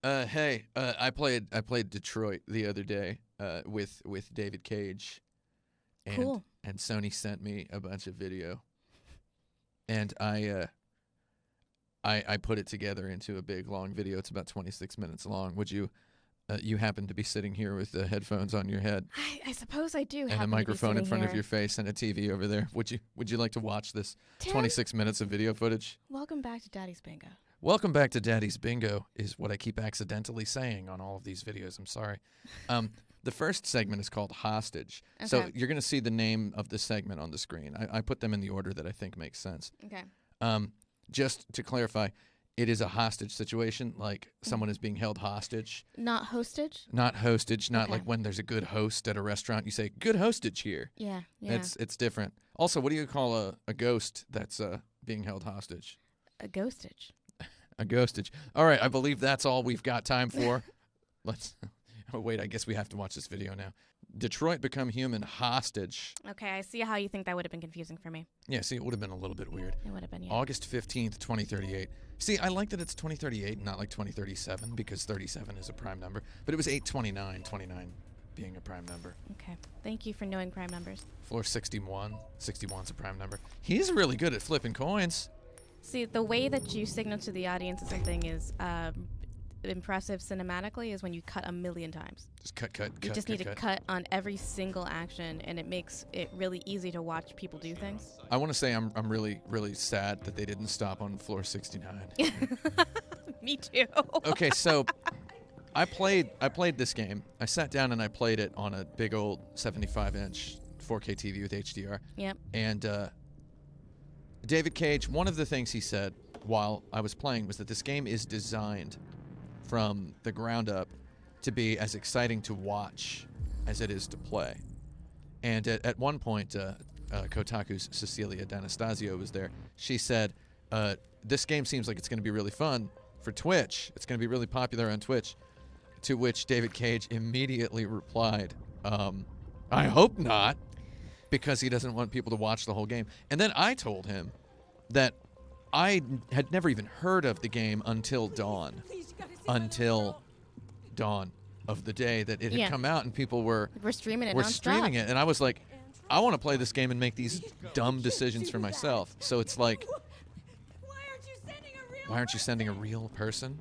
Hey, I played Detroit the other day with David Cage, and Cool. and Sony sent me a bunch of video, and I put it together into a big long video. It's about 26 minutes long. Would you you happen to be sitting here with the headphones on your head I suppose I do and a happen to be microphone in sitting front of here. your face and a TV over there? Would you like to watch this Tim, 26 minutes of video footage? welcome back to Daddy's Bingo. Welcome back to Daddy's Bingo is what I keep accidentally saying on all of these videos. I'm sorry. The first segment is called Hostage. So Okay. you're going to see the name of the segment on the screen. I put them in the order that I think makes sense. Okay. Just to clarify, it is a hostage situation, like someone is being held hostage, Not hostage? not hostage, not Okay. like when there's a good host at a restaurant, you say, good hostage here. Yeah. Yeah. It's different. Also, what do you call a ghost that's being held hostage? a ghostage. A ghostage. All right, I believe that's all we've got time for. Let's. Oh, wait, I guess we have to watch this video now. Detroit Become Human hostage. Okay, I see how you think that would have been confusing for me. Yeah, see, it would have been a little bit weird. It would have been, yeah. August 15th, 2038. See, I like that it's 2038, not like 2037, because 37 is a prime number. But it was 829, 29 being a prime number. Okay. Thank you for knowing prime numbers. Floor 61, 61's a prime number. He's really good at flipping coins. See, the way that you signal to the audience that something is impressive cinematically is when you cut a million times. Just cut, You just need to cut on every single action, and it makes it really easy to watch people do things. I want to say I'm really, really sad that they didn't stop on floor 69. Me too. Okay, so I played this game. I sat down and I played it on a big old 75-inch 4K TV with HDR. Yep. And David Cage, one of the things he said while I was playing was that this game is designed from the ground up to be as exciting to watch as it is to play. And at one point, Kotaku's Cecilia D'Anastasio was there. She said, this game seems like it's going to be really fun for Twitch. It's going to be really popular on Twitch. To which David Cage immediately replied, I hope not, because he doesn't want people to watch the whole game. And then I told him that I had never even heard of the game until dawn of the day that it had Yeah. come out, and people were streaming it were nonstop. streaming it. And I was like, I want to play this game and make these dumb decisions for myself. So it's like, why aren't you sending a real person?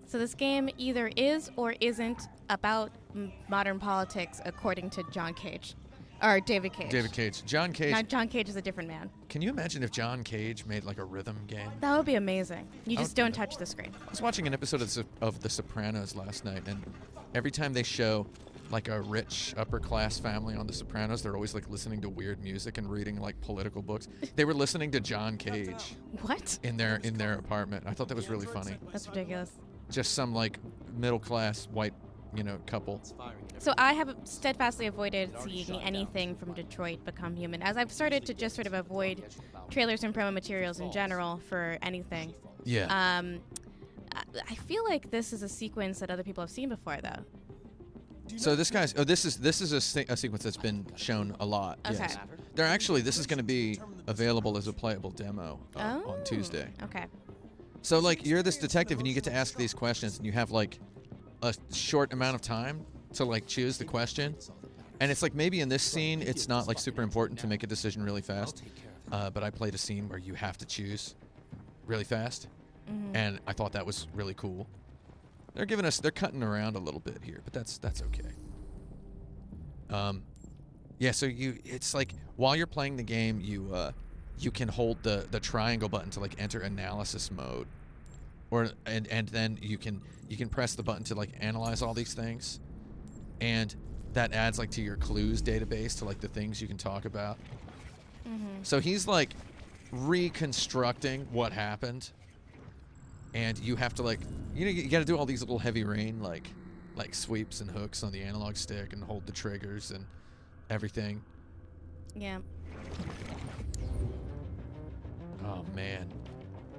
So this game either is or isn't about modern politics, according to John Cage. Or David Cage. David Cage. John Cage. Now, John Cage is a different man. Can you imagine if John Cage made like a rhythm game? That would be amazing. You I just would do don't that. touch the screen. I was watching an episode of The Sopranos last night, and every time they show like a rich upper class family on The Sopranos, they're always like listening to weird music and reading like political books. They were listening to John Cage What? in their apartment. I thought that was really funny. That's ridiculous. Just some like middle class white, couple. So I have steadfastly avoided seeing anything from Detroit Become Human, as I've started to just sort of avoid trailers and promo materials in general for anything. Yeah. I feel like this is a sequence that other people have seen before, though. So this is a sequence that's been shown a lot. Okay. Yes. This is going to be available as a playable demo on Tuesday. Okay. So like you're this detective and you get to ask these questions, and you have like a short amount of time to like choose the question. And it's like maybe in this scene it's not like super important to make a decision really fast. But I played a scene where you have to choose really fast. Mm-hmm. And I thought that was really cool. They're cutting around a little bit here, but that's okay. Yeah, so it's like while you're playing the game, you can hold the triangle button to like enter analysis mode, and then you can press the button to like analyze all these things, and that adds like to your clues database to like the things you can talk about. Mm-hmm. So he's like reconstructing what happened, and you have to like you got to do all these little heavy rain like sweeps and hooks on the analog stick and hold the triggers and everything. Yeah. Oh man.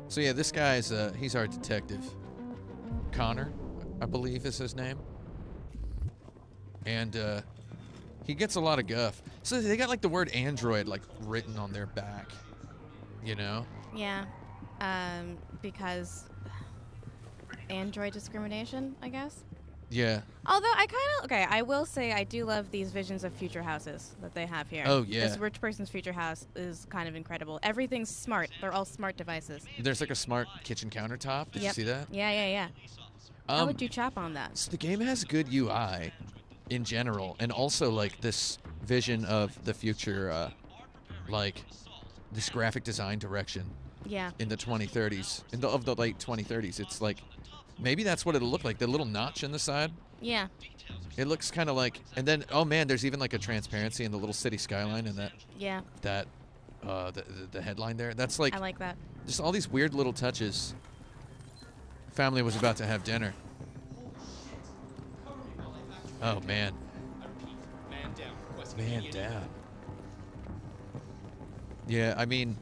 So yeah, this guy's he's our detective. Connor, I believe is his name. And he gets a lot of guff. So they got like the word android like written on their back. You know? Yeah. Because android discrimination, I guess. Yeah. Although I will say I do love these visions of future houses that they have here. Oh, yeah. This rich person's future house is kind of incredible. Everything's smart. They're all smart devices. There's like a smart kitchen countertop. Did you see that? Yeah. How would you chop on that? So the game has good UI in general, and also like this vision of the future, like this graphic design direction. Yeah. In the 2030s, of the late 2030s, it's like maybe that's what it'll look like. The little notch in the side. Yeah. It looks kind of like, and then oh man, there's even like a transparency in the little city skyline and that. Yeah. That, the headline there. That's like. I like that. Just all these weird little touches. Family was about to have dinner. Oh man. Man down. Yeah, I mean,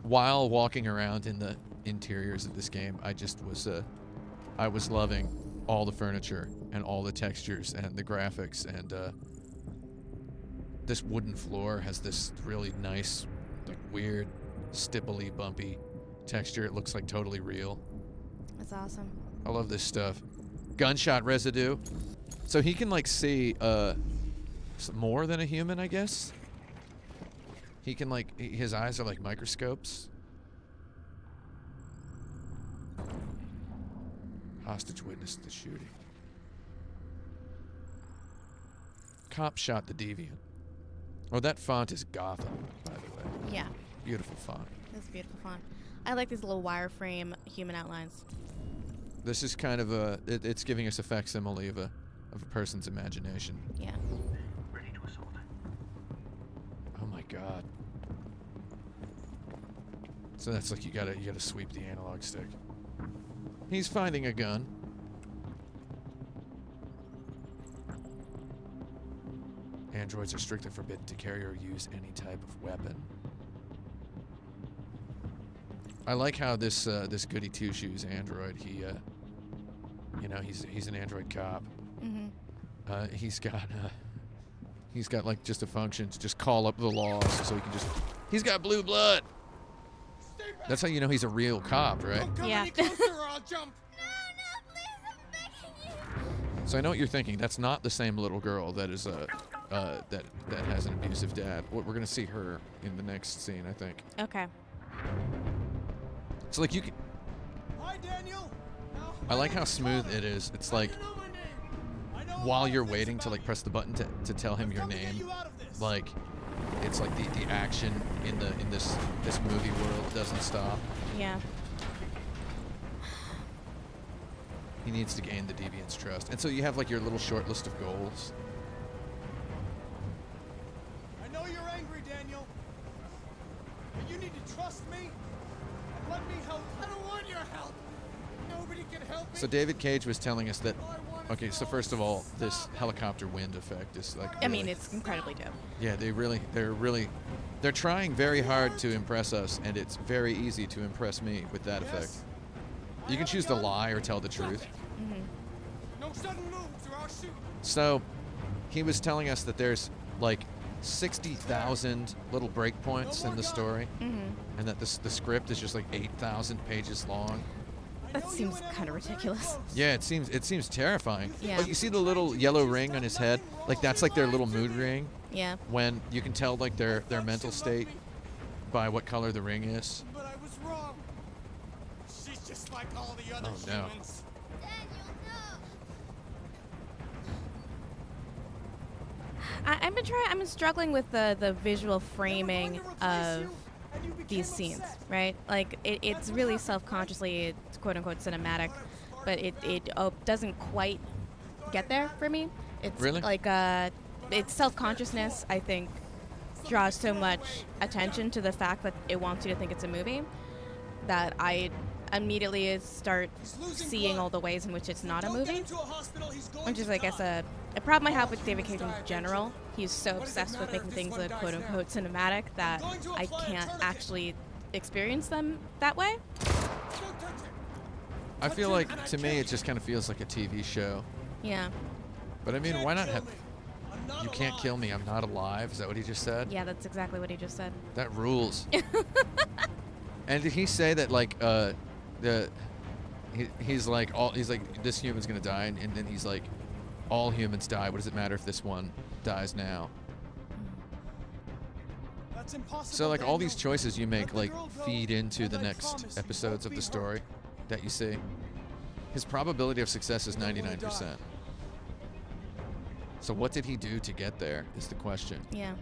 while walking around in the interiors of this game, I was loving all the furniture and all the textures and the graphics, and this wooden floor has this really nice, like weird, stipply, bumpy texture. It looks like totally real. That's awesome. I love this stuff. Gunshot residue. So he can like see more than a human, I guess. He can like, his eyes are like microscopes. Hostage witnessed the shooting. Cop shot the deviant. Oh, that font is Gotham, by the way. Yeah. Beautiful font. That's a beautiful font. I like these little wireframe human outlines. This is kind of it's giving us a facsimile of a person's imagination. Yeah. Ready to assault. Oh my god. So that's like you gotta sweep the analog stick. He's finding a gun. Androids are strictly forbidden to carry or use any type of weapon. I like how this goody two shoes android, he's an android cop. Mm-hmm. He's got like just a function to just call up the laws, so he can just. He's got blue blood. That's how you know he's a real cop, right? Don't come Yeah. any closer or I'll jump. No, please, I'm begging you. So I know what you're thinking. That's not the same little girl that is that has an abusive dad. We're gonna see her in the next scene, I think. Okay. So like you can. Hi, Daniel. I like how smooth it is. It's like while you're waiting to like press the button to tell him your name, like it's like the action in this movie world doesn't stop. Yeah. He needs to gain the deviant's trust, and so you have like your little short list of goals. I know you're angry, Daniel. But you need to trust me and let me help. I don't want your help. Nobody can help me. So David Cage was telling us that. Okay, so first of all, this helicopter wind effect is like. I mean, really- it's incredibly dope. Yeah, they're trying very hard to impress us, and it's very easy to impress me with that effect. You can choose to lie or tell the truth. Mm-hmm. No sudden moves or I'll shoot. So, he was telling us that there's like 60,000 little breakpoints in the story, Mm-hmm. and that the script is just like 8,000 pages long. That seems kind of ridiculous. Yeah, it seems terrifying. Yeah. But you see the little yellow ring on his head? Like that's like their little mood ring. Yeah. When you can tell like their mental state by what color the ring is. But I was wrong. She's just like all the other Oh, no. humans. I've been struggling with the visual framing of these scenes, right? Like it's really self-consciously, it's quote unquote cinematic, but it doesn't quite get there for me. It's Really? like it's self-consciousness, I think, draws so much attention to the fact that it wants you to think it's a movie that I immediately start seeing all the ways in which it's not a movie, which is, I guess, a problem I have with David Cage in general. He's so obsessed with making things look quote unquote cinematic that I can't actually experience them that way. I feel like to me it just kind of feels like a TV show. Yeah. But I mean, why not have? You can't kill me. I'm not alive. Is that what he just said? Yeah, that's exactly what he just said. That rules. And did he say that like He's like this human's gonna die, and then he's like, all humans die. What does it matter if this one dies now? That's impossible. So like all Daniel. these choices you make Let the like girl go, feed into and the I next promise you episodes won't of be the hurt. story that you see. His probability of success is You don't wanna 99%. die. So what did he do to get there is the question. Yeah.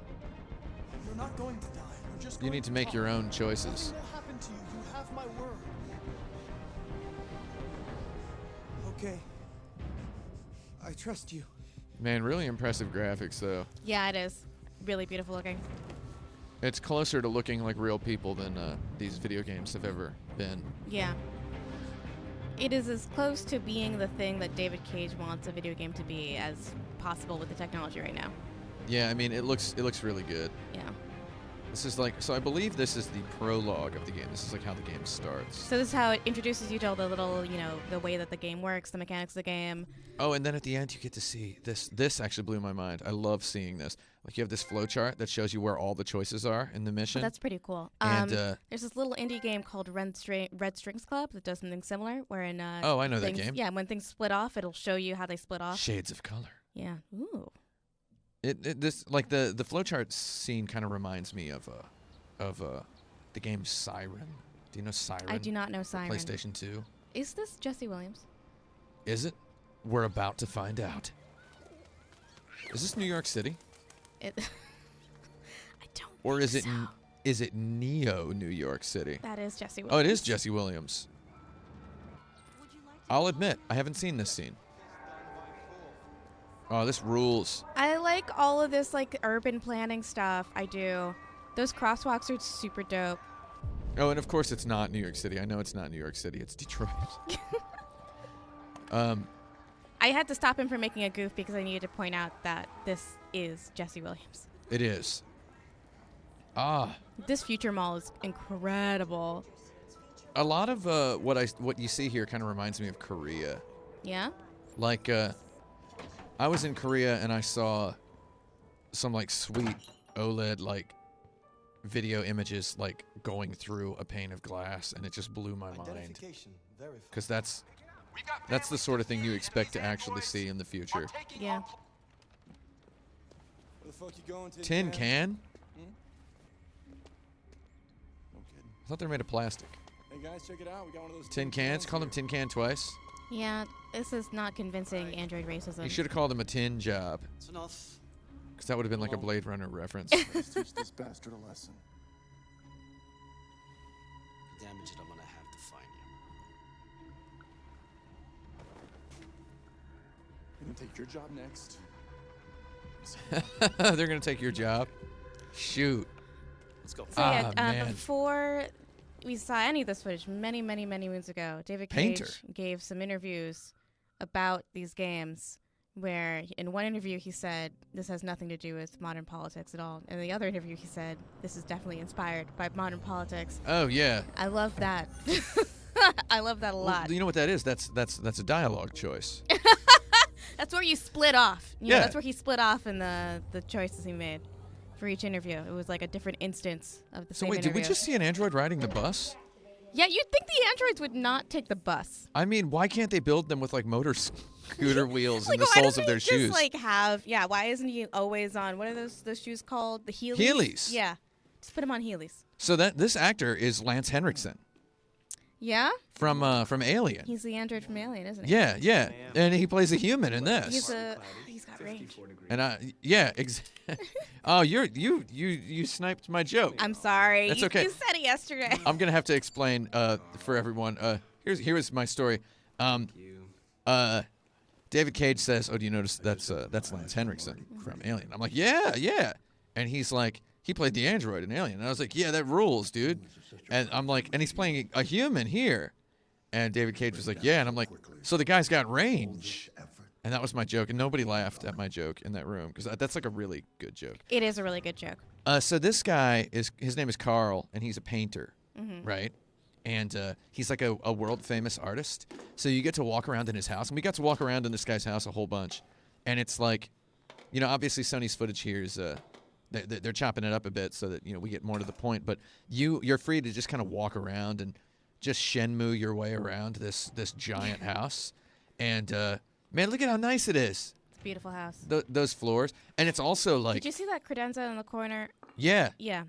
You're not going to die. You're just You going need to make talk. your own choices. Nothing will happen to you. You have my word. Okay. I trust you. Man, really impressive graphics though. Yeah, it is. Really beautiful looking. It's closer to looking like real people than these video games have ever been. Yeah. It is as close to being the thing that David Cage wants a video game to be as possible with the technology right now. Yeah, I mean it looks really good. Yeah. This is like, so I believe this is the prologue of the game. This is like how the game starts. So this is how it introduces you to all the little, the way that the game works, the mechanics of the game. Oh, and then at the end you get to see this. This actually blew my mind. I love seeing this. Like you have this flowchart that shows you where all the choices are in the mission. Oh, that's pretty cool. And, there's this little indie game called Red Strings Club that does something similar, wherein Oh, I know that things, game. Yeah, when things split off, it'll show you how they split off. Shades of color. Yeah. Ooh. This like the flowchart scene kind of reminds me of the game Siren. Do you know Siren? I do not know Siren. PlayStation 2. Is this Jesse Williams? Is it? We're about to find out. Is this New York City? I don't. Or is think it so. is it Neo New York City? That is Jesse Williams. Oh, it is Jesse Williams. I'll admit, I haven't seen this scene. Oh, this rules. I like all of this like urban planning stuff. I do. Those crosswalks are super dope. Oh, and of course it's not New York City. I know it's not New York City. It's Detroit. I had to stop him from making a goof because I needed to point out that this is Jesse Williams. It is. Ah. This future mall is incredible. A lot of what you see here kind of reminds me of Korea. Yeah? Like I was in Korea and I saw some like sweet OLED like video images like going through a pane of glass, and it just blew my mind. Because that's the sort of thing you expect to actually see in the future. Yeah. Where the fuck you going, Tin can? No kidding. I thought they were made of plastic. Hey guys, check it out. We got one of those Tin cans? Call them tin can twice? Yeah, this is not convincing Android racism. You should have called them a tin job. It's enough. Because that would have been like a Blade Runner reference. Let's teach this bastard a lesson. Damage it, I'm gonna have to find you. I'm gonna take your job next. They're going to take your job? Shoot. Let's go. So yeah, man. before we saw any of this footage, many moons ago, David Painter. Cage gave some interviews about these games where in one interview he said this has nothing to do with modern politics at all. In the other interview he said this is definitely inspired by modern politics. Oh, yeah. I love that. I love that a lot. Well, you know what that is? That's a dialogue choice. That's where you split off. You know, Yeah. that's where he split off in the choices he made for each interview. It was like a different instance of the So same wait, interview. did we just see an android riding the bus? Yeah, you'd think the androids would not take the bus. I mean, why can't they build them with like motor scooter wheels Like, and the why soles doesn't of their he shoes? just like have? Yeah, why isn't he always on? What are those shoes called? The Heelys. Heelys. Yeah, just put him on Heelys. So that this actor is Lance Henriksen Yeah, from Alien. he's the android from Alien, isn't he? Yeah, yeah, and he plays a human in this. He's got range. And oh, you sniped my joke. I'm sorry. That's okay. You said it yesterday. I'm gonna have to explain for everyone. Here's my story. David Cage says, "Oh, do you notice that's Lance Henriksen from Alien?" I'm like, "Yeah," and he's like, "He played the android in Alien," and I was like, "Yeah, that rules, dude." And I'm like, and he's playing a human here, and David Cage was like, "Yeah," and I'm like, "So the guy's got range," and that was my joke, and nobody laughed at my joke in that room because that's like a really good joke. It is a really good joke. So this guy his name is Carl, and he's a painter, right? And he's like a world famous artist. So you get to walk around in his house, and we got to walk around in this guy's house a whole bunch. And it's like, obviously Sony's footage here is they're chopping it up a bit so that we get more to the point. But you're free to just kind of walk around and just Shenmue your way around this giant house. And man, look at how nice it is. It's a beautiful house. Those floors, and it's also like Did you see that credenza in the corner? yeah. Yeah.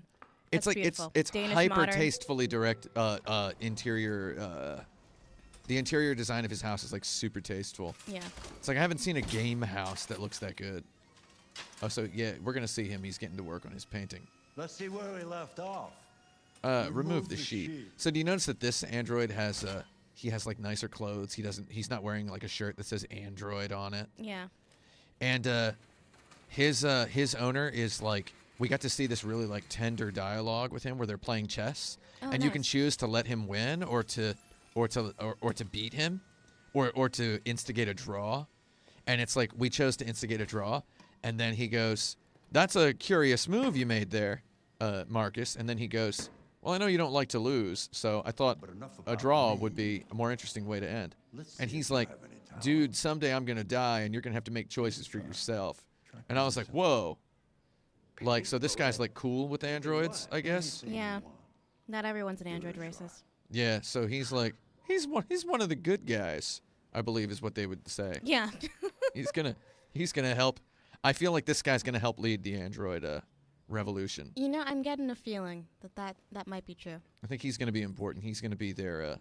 It's That's like beautiful. it's Danish hyper modern. tastefully direct interior. The interior design of his house is like super tasteful. Yeah. It's like I haven't seen a game house that looks that good. Oh, so yeah, we're gonna see him. He's getting to work on his painting. Let's see where we left off. Remove the sheet. So do you notice that this android has he has like nicer clothes? He's not wearing like a shirt that says android on it. Yeah. And his owner is like, we got to see this really like tender dialogue with him where they're playing chess, Oh, and you can nice. choose to let him win or to beat him, or to instigate a draw. And it's like we chose to instigate a draw, and then he goes, "That's a curious move you made there, Marcus." And then he goes, "Well, I know you don't like to lose, so I thought But enough a about draw me. would be a more interesting way to end." Let's And see he's if you like, have any talent. "Dude, someday I'm gonna die, and you're gonna have to make choices for yourself." And I was like, "Whoa!" Like, so this guy's like cool with androids, I guess. Yeah. Not everyone's an android racist. Yeah. So he's like, he's one of the good guys, I believe is what they would say. Yeah. He's gonna help. I feel like this guy's gonna help lead the android revolution. You know, I'm getting a feeling that might be true. I think he's gonna be important. He's gonna be their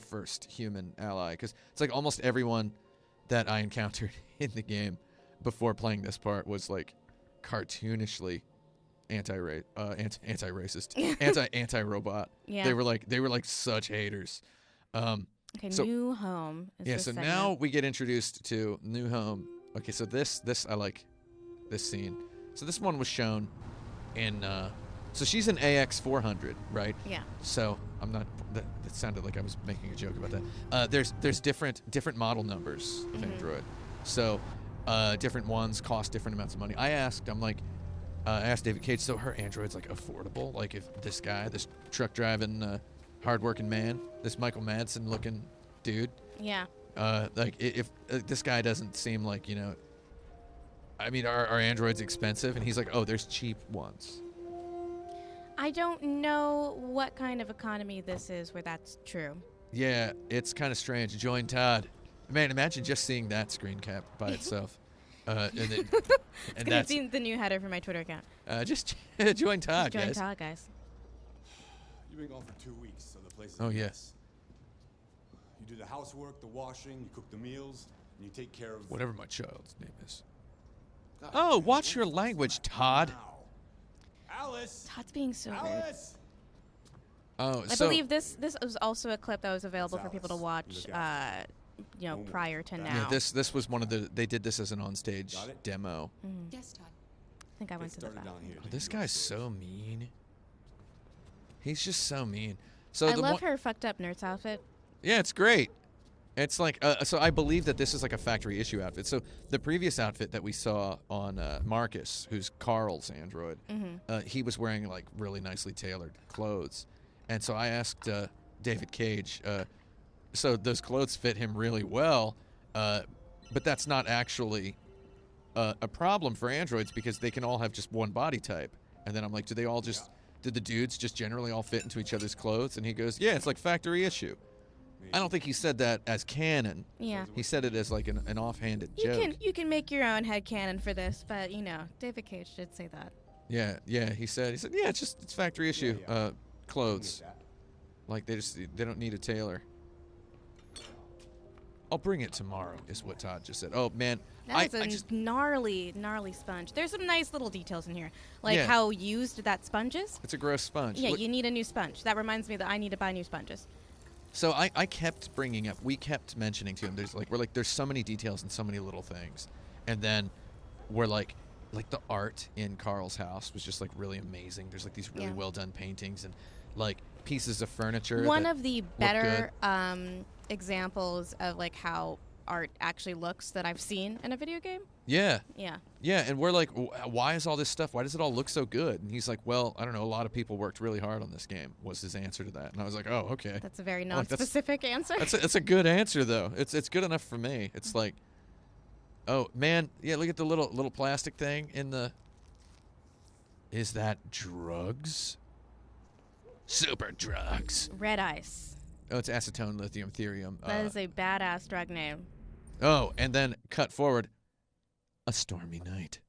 first human ally, because it's like almost everyone that I encountered in the game before playing this part was like cartoonishly anti-racist, anti-robot. Yeah. They were like such haters. Okay, So- new home. Is Yeah, this so segment. now we get introduced to New Home. Okay, so this I like this scene. So this one was shown in so she's an AX 400, right? Yeah. So I'm not that sounded like I was making a joke about that. There's different model numbers of Android. So different ones cost different amounts of money. I asked David Cage, so her Android's like affordable? Like if this guy, this truck driving hard-working man, this Michael Madsen looking dude, Yeah. like if this guy doesn't seem like, you know, I mean, are androids expensive? And he's like, oh, there's cheap ones. I don't know what kind of economy this is where that's true. Yeah, it's kind of strange. Join Todd. Man, imagine just seeing that screen cap by itself. And It's gonna that's be the new header for my Twitter account. just join Todd, Join guys. Todd, guys. You've been gone for 2 weeks, so the place is Oh, a yeah. mess. You do the housework, the washing, you cook the meals, and you take care of Whatever my child's name is. Oh, watch your language, Todd. Now. Alice! Todd's being so rude. Alice! Oh, I so believe this was also a clip that was available for people to Alice. watch, Look out. you know, prior to now. yeah, this was one of the. They did this as an onstage Got it? demo. Yes, Todd. I think I Get went to the started back. down here. Oh, this guy's so mean. He's just so mean. So I the love one, her fucked up nurse outfit. Yeah, it's great. It's like so I believe that this is like a factory issue outfit. So the previous outfit that we saw on Markus, who's Carl's android, he was wearing like really nicely tailored clothes, and so I asked David Cage, so those clothes fit him really well, but that's not actually a problem for androids because they can all have just one body type. And then I'm like, did the dudes just generally all fit into each other's clothes? And he goes, yeah, it's like factory issue. I don't think he said that as canon. Yeah. He said it as like an offhanded joke. You can make your own headcanon for this, but you know, David Cage did say that. Yeah. He said, yeah, it's factory issue yeah. clothes. Get that. Like they don't need a tailor. I'll bring it tomorrow, is what Todd just said. Oh man, That is I a just gnarly sponge. There's some nice little details in here, like Yeah. how used that sponge is. it's a gross sponge. Yeah, Look- you need a new sponge. That reminds me that I need to buy new sponges. So I kept bringing up, we kept mentioning to him, there's so many details and so many little things. And then we're like the art in Carl's house was just like really amazing. There's like these really Yeah. well done paintings and like pieces of furniture. One that of the look better examples of like how art actually looks that I've seen in a video game. Yeah. Yeah. Yeah, and we're like, why is all this stuff? Why does it all look so good? And he's like, well, I don't know. A lot of people worked really hard on this game. Was his answer to that? And I was like, oh, okay. That's a very like, that's- non-specific answer. That's a good answer though. It's good enough for me. It's like, oh man, yeah. Look at the little plastic thing in the. Is that drugs? Super drugs. Red Ice. Oh, it's acetone, lithium, therium. That is a badass drug name. Oh, and then cut forward. A stormy night.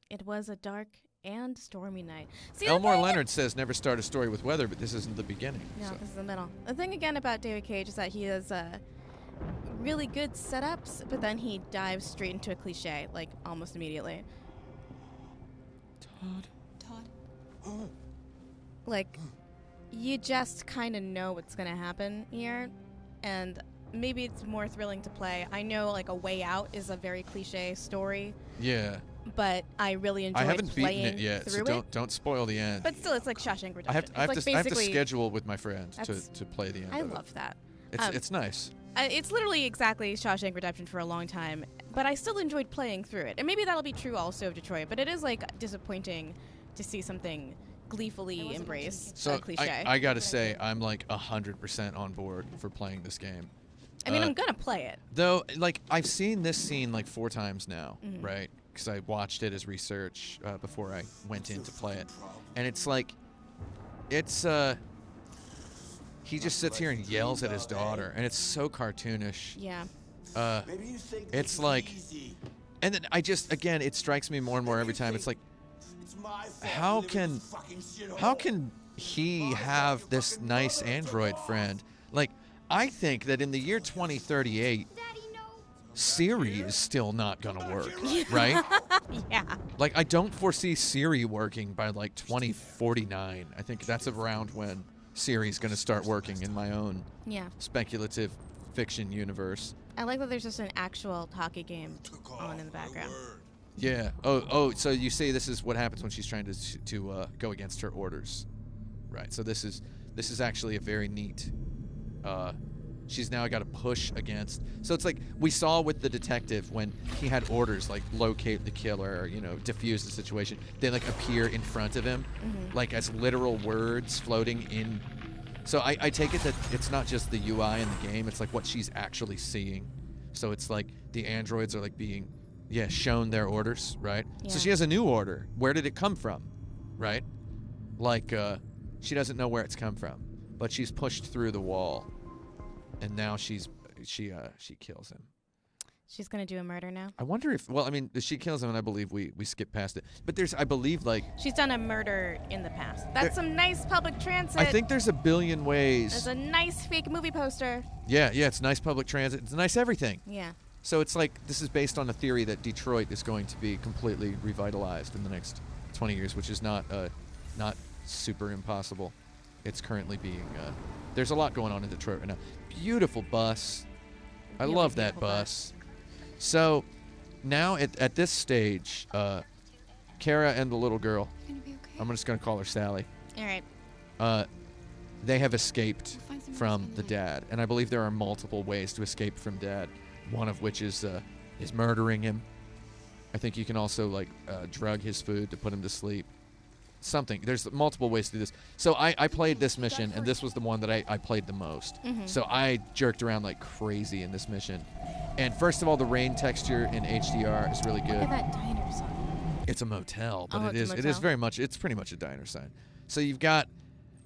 It was a dark and stormy night. See, Elmore Leonard says never start a story with weather, but this isn't the beginning. No, so. this is the middle. The thing again about David Cage is that he has really good setups, but then he dives straight into a cliche, like almost immediately. Todd. Like, you just kind of know what's going to happen here, and maybe it's more thrilling to play. I know, like, A Way Out is a very cliche story. Yeah. But I really enjoyed I haven't beaten playing it yet, so through it. don't spoil the end. But still, it's like Shawshank Redemption. I have It's to basically- schedule with my friends to play the end. I of it. love that. It's nice. It's literally exactly Shawshank Redemption for a long time, but I still enjoyed playing through it. And maybe that'll be true also of Detroit, but it is like disappointing to see something gleefully embrace So a cliche. I gotta say, I'm like 100% on board for playing this game. I mean, I'm gonna play it. Though, like, I've seen this scene like 4 times now, Mm-hmm. right? Because I watched it as research before I went in to play it, and it's like, it's he just sits here and yells at his daughter, and it's so cartoonish. Yeah. Maybe you think It's this is like, easy. and then again, it strikes me more and more every time. It's like, It's my fault how we live in can this fucking shithole. how can he have this nice android friend? Like, I think that in the year 2038, Siri is still not gonna work, right? Yeah. Like, I don't foresee Siri working by like 2049. I think that's around when Siri's gonna start working in my own Yeah. speculative fiction universe. I like that there's just an actual hockey game on in the background. Yeah. Oh. So you say this is what happens when she's trying to go against her orders, right? So this is actually a very neat. She's now got to push against. So it's like we saw with the detective when he had orders like locate the killer, or, defuse the situation. They like appear in front of him, like as literal words floating in. So I take it that it's not just the UI in the game; it's like what she's actually seeing. So it's like the androids are like being, shown their orders, right? So Yeah. she has a new order. Where did it come from, right? Like she doesn't know where it's come from, but she's pushed through the wall. And now she kills him. She's gonna do a murder now. I wonder if, she kills him, and I believe we skip past it. But I believe, like, She's done a murder in the past. That's some nice public transit. I think there's a billion ways. There's a nice fake movie poster. Yeah, it's nice public transit. It's nice everything. Yeah. So it's like this is based on a theory that Detroit is going to be completely revitalized in the next 20 years, which is not super impossible. It's currently being. There's a lot going on in Detroit right now. Beautiful bus. I Really love that beautiful bus. So now at this stage, Kara and the little girl, Gonna be okay. I'm just going to call her Sally, All right. they have escaped We'll find somewhere from to spend the the night. dad. And I believe there are multiple ways to escape from dad, one of which is murdering him. I think you can also, like, drug his food to put him to sleep. Something. There's multiple ways to do this. So I played this mission, and this was the one that I played the most. So I jerked around like crazy in this mission. And first of all, the rain texture in HDR is really Look good. at that diner sign. It's a motel, but Oh, it it's a is motel. very much, it's pretty much a diner sign. So you've got,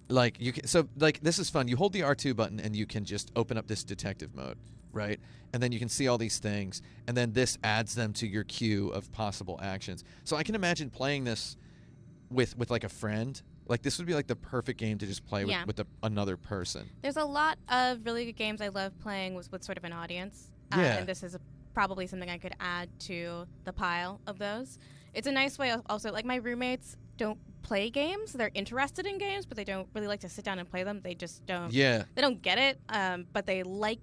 like, this is fun. You hold the R2 button, and you can just open up this detective mode, right? And then you can see all these things, and then this adds them to your queue of possible actions. So I can imagine playing this with like a friend. Like, this would be like the perfect game to just play Yeah. with another person. There's a lot of really good games I love playing with sort of an audience. Yeah. And this is probably something I could add to the pile of those. It's a nice way also, like, my roommates don't play games. They're interested in games, but they don't really like to sit down and play them. They just don't. Yeah. They don't get it, but they like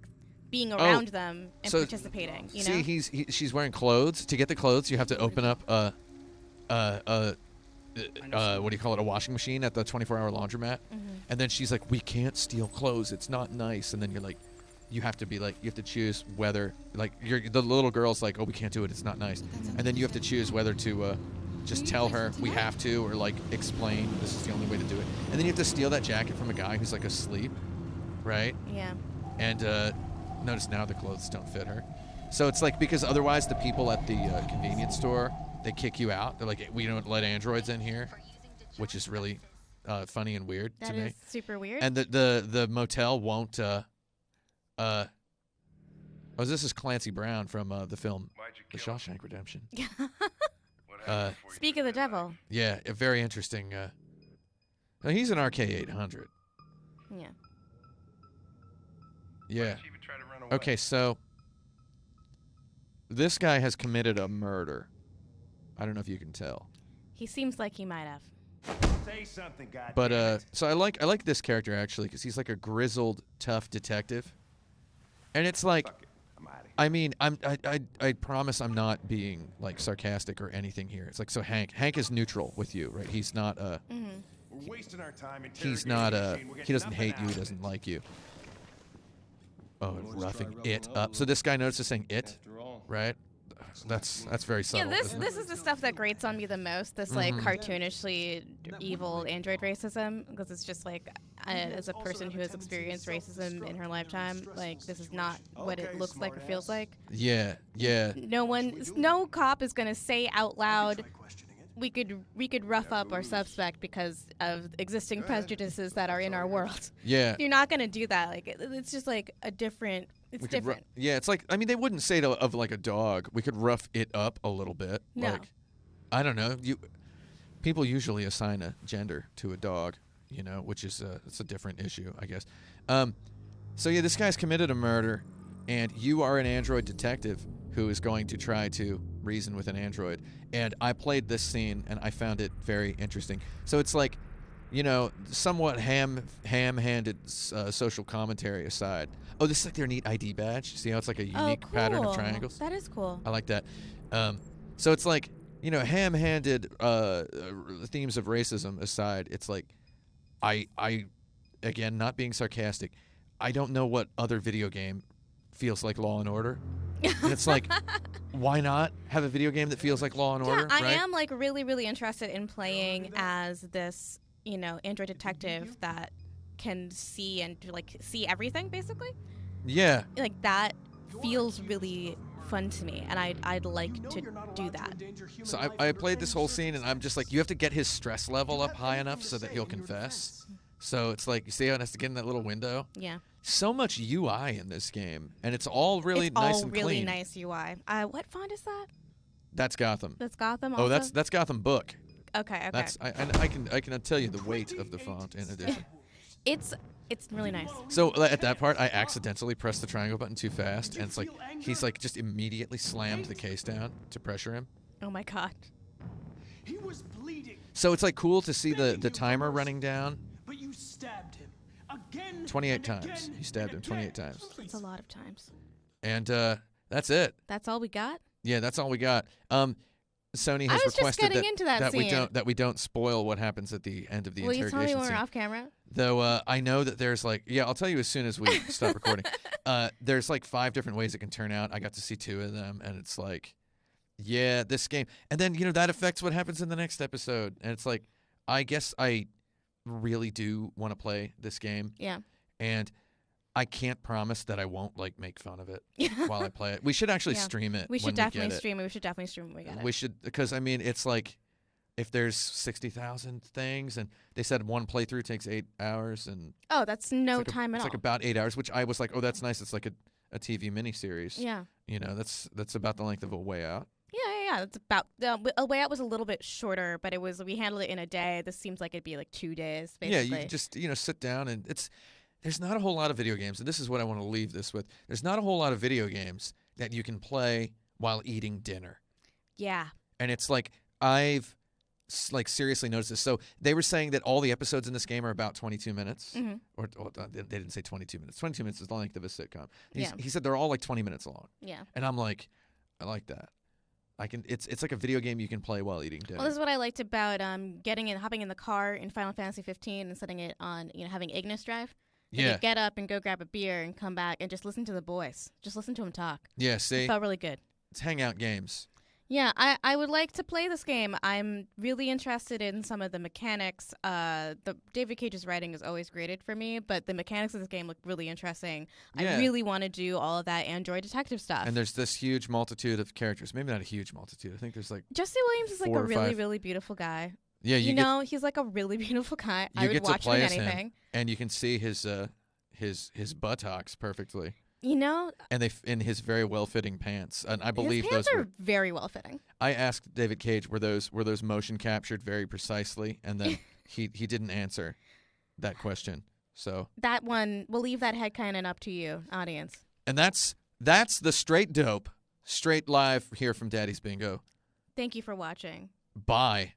being around them and so participating. You know? See, she's wearing clothes. To get the clothes, you have to open up what do you call it? A washing machine at the 24-hour laundromat. And then she's like, "We can't steal clothes. It's not nice." And then you're like, you have to choose whether, like, the little girl's like, "Oh, we can't do it. It's not nice." And then you have to choose whether to just tell her we have to, or like explain this is the only way to do it. And then you have to steal that jacket from a guy who's like asleep, right? Yeah. And notice now the clothes don't fit her. So it's like, because otherwise the people at the convenience store, they kick you out. They're like, "We don't let androids in here," which is really funny and weird to That me. is super weird. And the motel won't. Oh, this is Clancy Brown from the film The Shawshank Redemption. Speak of the devil. Yeah, a very interesting. No, he's an RK800. Yeah. Yeah. Okay, so this guy has committed a murder. I don't know if you can tell. He seems like he might have. Say something, goddammit. But so I like this character actually because he's like a grizzled, tough detective, and it's like, Fuck it. I'm out of here. I mean, I promise I'm not being like sarcastic or anything here. It's like so Hank is neutral with you, right? He's not We're wasting our time. he's not interrogating machine. We're he doesn't getting hate you, he nothing out doesn't of it. like you. Oh, roughing it up. So this guy notices saying it, right? That's very Yeah, subtle. this isn't it? this is the stuff that grates on me the most. This like cartoonishly evil android racism, because it's just like, as a person who has experienced racism in her lifetime, like this is not what it looks like or feels like. Yeah. No cop is gonna say out loud, we could rough up our suspect because of existing prejudices that are in our world. Yeah. You're not gonna do that. Like it's just like a different. It's We could different. yeah, it's like, I mean, they wouldn't say it of like a dog. We could rough it up a little bit. No. Like, I don't know. People usually assign a gender to a dog, which is it's a different issue, I guess. So yeah, this guy's committed a murder, and you are an android detective who is going to try to reason with an android. And I played this scene, and I found it very interesting. So it's like, somewhat ham-handed social commentary aside. Oh, this is like their neat ID badge. See how it's like a unique pattern of triangles? That is cool. I like that. So it's like, ham-handed themes of racism aside, it's like, I again, not being sarcastic, I don't know what other video game feels like Law and Order. And it's like, why not have a video game that feels like Law and Order? Yeah, I right? am like really, really interested in playing as this, android detective that can see and like see everything basically. Yeah. Like that feels really fun to me, and I'd like to do that. So I played this whole scene, and I'm just like, you have to get his stress level up high enough so that he'll confess. So it's like, you see how it has to get in that little window? Yeah. So much UI in this game, and it's all really It's nice all and really clean. nice UI. What font is that? That's Gotham. That's Gotham. Oh, Also? that's Gotham Book. Okay. That's I can tell you the weight of the font in addition. It's really nice. So at that part, I accidentally pressed the triangle button too fast, and it's like he's like just immediately slammed the case down to pressure him. Oh my god. He was bleeding, So it's like cool to see the timer running down. but you stabbed him again. 28 and times. again He stabbed him and 28 again. times. That's a lot of times. And that's it. That's all we got? Yeah, that's all we got. Sony I has was just requested getting into that scene. we don't spoil what happens at the end of the Will you tell me interrogation when we're scene. off camera? Though I know that there's like, yeah, I'll tell you as soon as we stop recording. There's like 5 different ways it can turn out. I got to see 2 of them, and it's like, yeah, this game. And then, that affects what happens in the next episode. And it's like, I guess I really do want to play this game. Yeah. And I can't promise that I won't like make fun of it while I play it. We should actually Yeah. stream it. We should when definitely get it. stream it. We should definitely stream it when we get it. We should, because I mean, it's like, if there's 60,000 things, and they said one playthrough takes 8 hours, and Oh, that's no it's like time at it's all. like about 8 hours, which I was like, oh, that's nice. It's like a TV miniseries. Yeah. That's about the length of A Way Out. Yeah. It's about A Way Out was a little bit shorter, but we handled it in a day. This seems like it'd be like 2 days, basically. Yeah, you can just sit down, and there's not a whole lot of video games, and this is what I want to leave this with. There's not a whole lot of video games that you can play while eating dinner. Yeah. And it's like, I've like seriously noticed this. So they were saying that all the episodes in this game are about 22 minutes. Mhm. Or they didn't say 22 minutes. 22 minutes is the length of a sitcom. Yeah. He said they're all like 20 minutes long. Yeah. And I'm like, I like that. It's like a video game you can play while eating dinner. Well, this is what I liked about hopping in the car in Final Fantasy 15 and setting it on, having Ignis drive. You Yeah. could get up and go grab a beer and come back and just listen to the boys. Just listen to them talk. Yeah, It see? felt really good. It's hangout games. Yeah, I would like to play this game. I'm really interested in some of the mechanics. The David Cage's writing is always graded for me, but the mechanics of this game look really interesting. Yeah. I really want to do all of that Android detective stuff. And there's this huge multitude of characters. Maybe not a huge multitude. I think there's like, Jesse Williams is like 4 a or really, 5. really beautiful guy. Yeah, You know, he's like a really beautiful guy. I you would get to watch him play in as anything. him, and you can see his buttocks perfectly, You know, and in his very well-fitting pants. And I believe his pants those are were. very well fitting. I asked David Cage, were those motion captured very precisely, and then he didn't answer that question. So That one, we'll leave that headcanon up to you, audience. and that's the straight dope, straight live here from Daddy's Bingo. Thank you for watching. Bye.